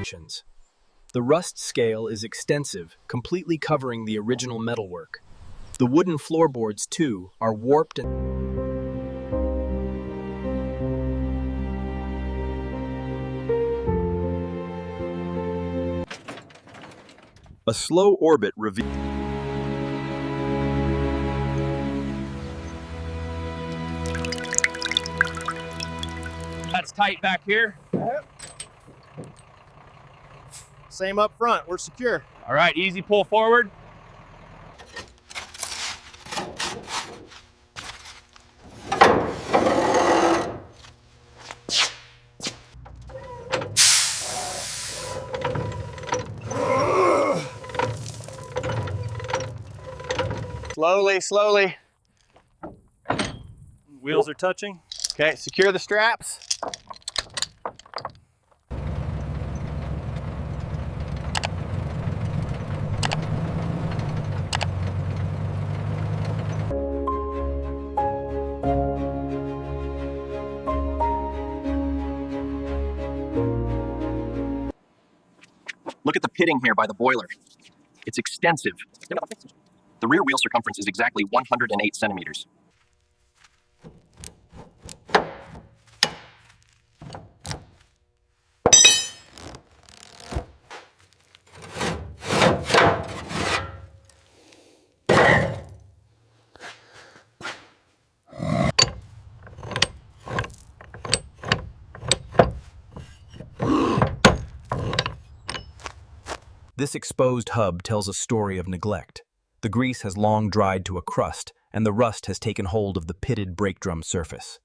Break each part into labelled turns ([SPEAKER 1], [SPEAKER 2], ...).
[SPEAKER 1] imperfections. The rust scale is extensive, completely covering the original metalwork. The wooden floorboards, too, are warped and a slow orbit reveals.
[SPEAKER 2] That's tight back here.
[SPEAKER 3] Same up front, we're secure.
[SPEAKER 2] All right, easy pull forward.
[SPEAKER 3] Slowly, slowly.
[SPEAKER 4] Wheels are touching.
[SPEAKER 3] Okay, secure the straps.
[SPEAKER 5] Look at the pitting here by the boiler. It's extensive. The rear wheel circumference is exactly 108 centimeters.
[SPEAKER 1] This exposed hub tells a story of neglect. The grease has long dried to a crust, and the rust has taken hold of the pitted brake drum surface.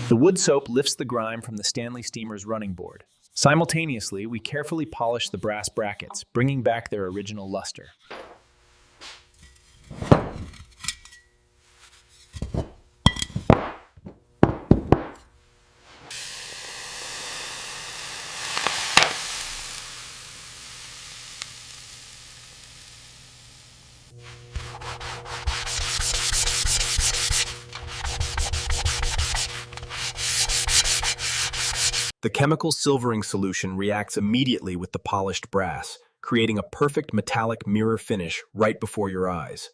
[SPEAKER 1] The wood soap lifts the grime from the Stanley Steamer's running board. Simultaneously, we carefully polish the brass brackets, bringing back their original luster. The chemical silvering solution reacts immediately with the polished brass, creating a perfect metallic mirror finish right before your eyes.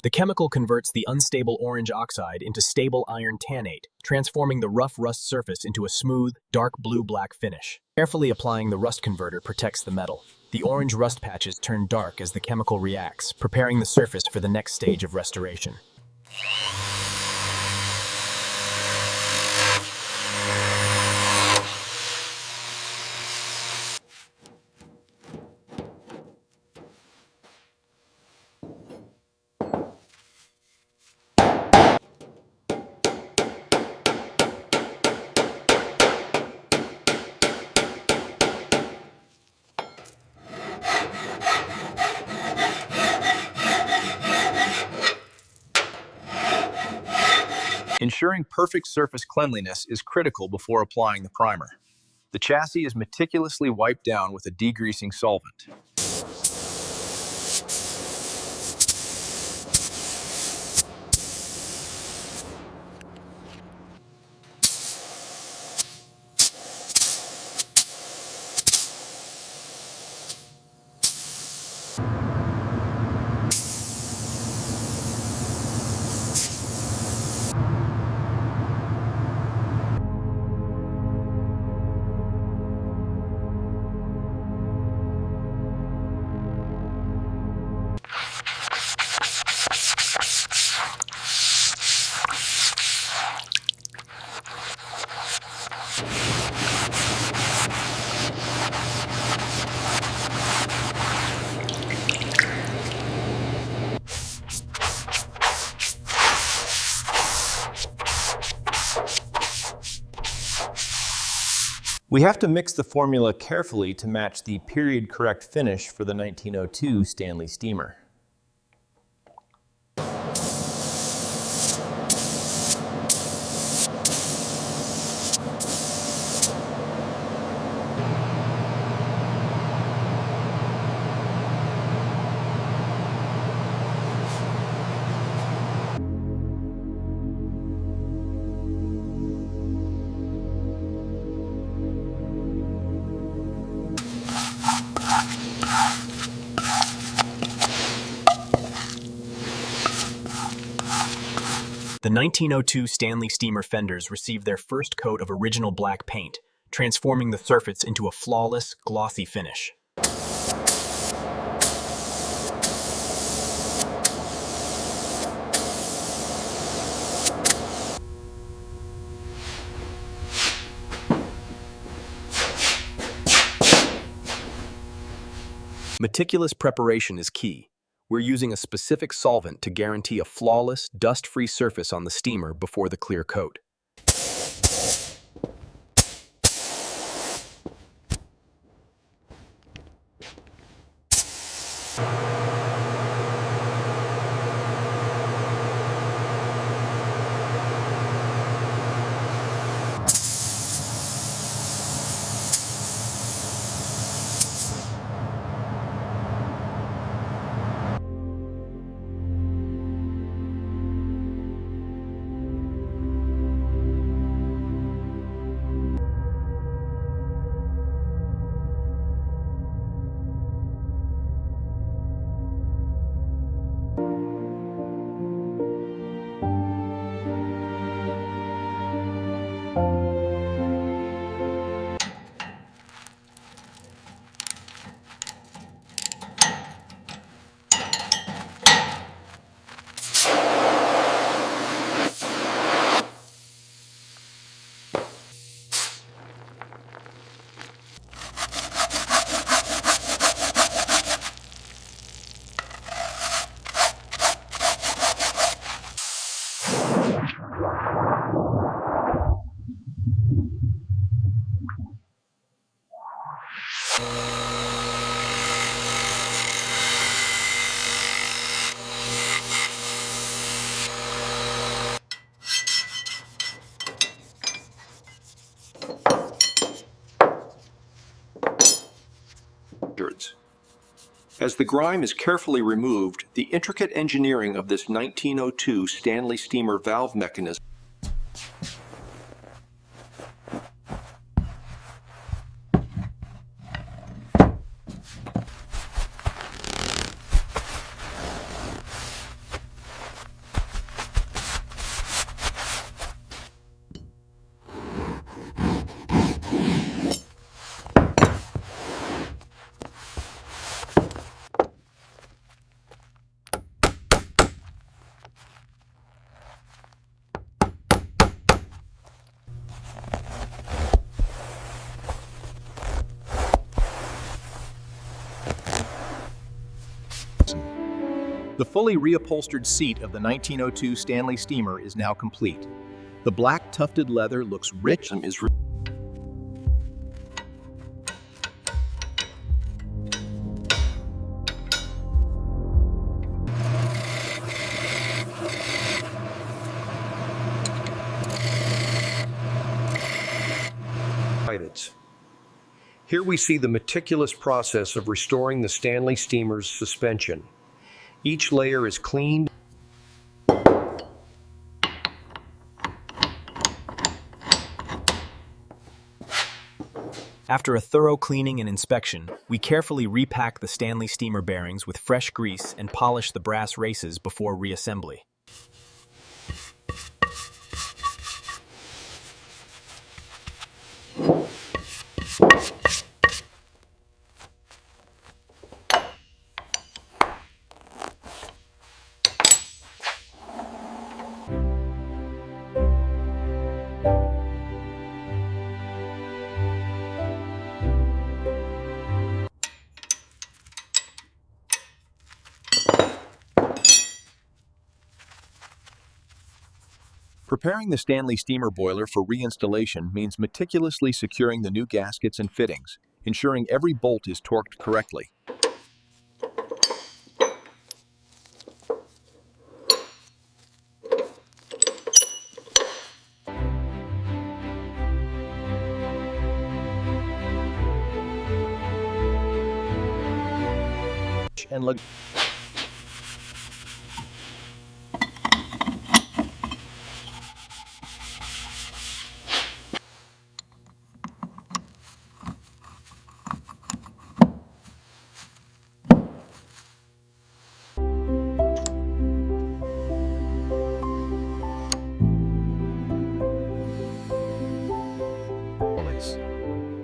[SPEAKER 1] The chemical converts the unstable orange oxide into stable iron tannate, transforming the rough rust surface into a smooth, dark blue-black finish. Carefully applying the rust converter protects the metal. The orange rust patches turn dark as the chemical reacts, preparing the surface for the next stage of restoration.
[SPEAKER 4] Ensuring perfect surface cleanliness is critical before applying the primer. The chassis is meticulously wiped down with a degreasing solvent. We have to mix the formula carefully to match the period-correct finish for the 1902 Stanley Steamer.
[SPEAKER 1] The 1902 Stanley Steamer fenders received their first coat of original black paint, transforming the surface into a flawless, glossy finish. Meticulous preparation is key. We're using a specific solvent to guarantee a flawless, dust-free surface on the steamer before the clear coat.
[SPEAKER 6] As the grime is carefully removed, the intricate engineering of this 1902 Stanley Steamer valve mechanism
[SPEAKER 4] The fully reupholstered seat of the 1902 Stanley Steamer is now complete. The black tufted leather looks rich and is
[SPEAKER 6] Here we see the meticulous process of restoring the Stanley Steamer's suspension. Each layer is cleaned.
[SPEAKER 1] After a thorough cleaning and inspection, we carefully repack the Stanley Steamer bearings with fresh grease and polish the brass races before reassembly.
[SPEAKER 4] Preparing the Stanley Steamer boiler for reinstallation means meticulously securing the new gaskets and fittings, ensuring every bolt is torqued correctly. And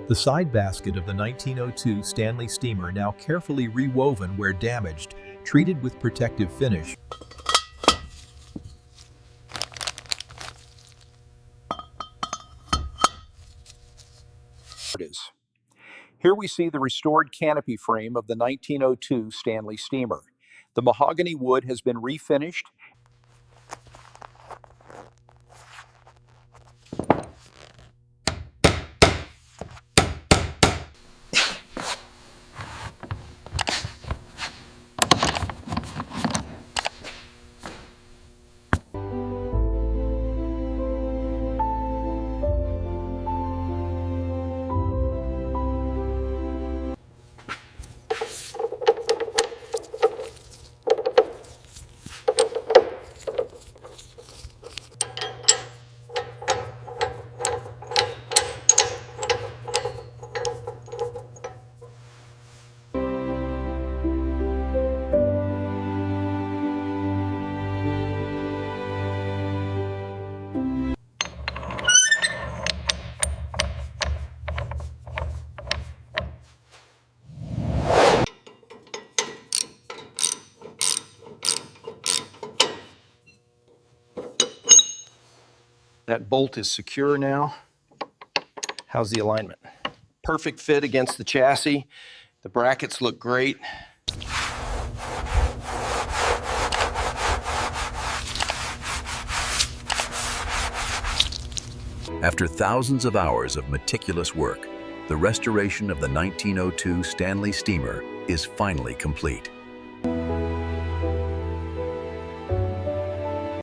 [SPEAKER 4] the side basket of the 1902 Stanley Steamer now carefully rewoven where damaged, treated with protective finish. Here we see the restored canopy frame of the 1902 Stanley Steamer. The mahogany wood has been refinished.
[SPEAKER 3] That bolt is secure now. How's the alignment? Perfect fit against the chassis. The brackets look great.
[SPEAKER 7] After thousands of hours of meticulous work, the restoration of the 1902 Stanley Steamer is finally complete.